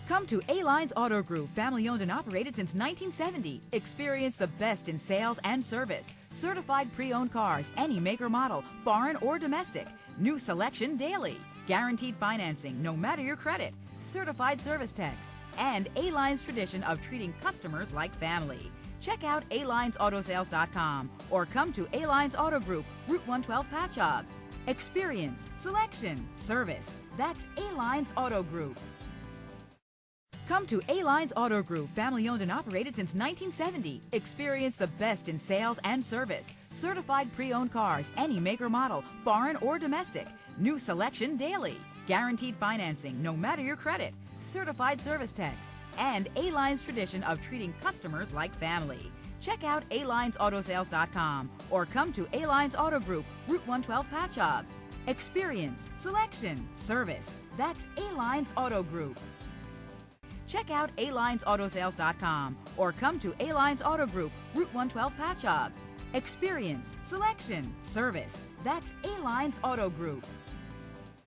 Come to A-Lines Auto Group, family owned and operated since 1970. Experience the best in sales and service. Certified pre-owned cars, any make or model, foreign or domestic. New selection daily. Guaranteed financing, no matter your credit. Certified service techs. And A-Line's tradition of treating customers like family. Check out alinesautosales.com or come to A-Lines Auto Group, Route 112 Patchogue. Experience, selection, service. That's A-Lines Auto Group. Come to A-Lines Auto Group, family owned and operated since 1970. Experience the best in sales and service. Certified pre-owned cars, any make or model, foreign or domestic. New selection daily. Guaranteed financing, no matter your credit. Certified service techs. And A-Line's tradition of treating customers like family. Check out alinesautosales.com or come to A-Lines Auto Group, Route 112 Patchogue. Experience, selection, service. That's A-Lines Auto Group. Check out alinesautosales.com or come to A-Lines Auto Group, Route 112 Patchogue. Experience, selection, service. That's A-Lines Auto Group.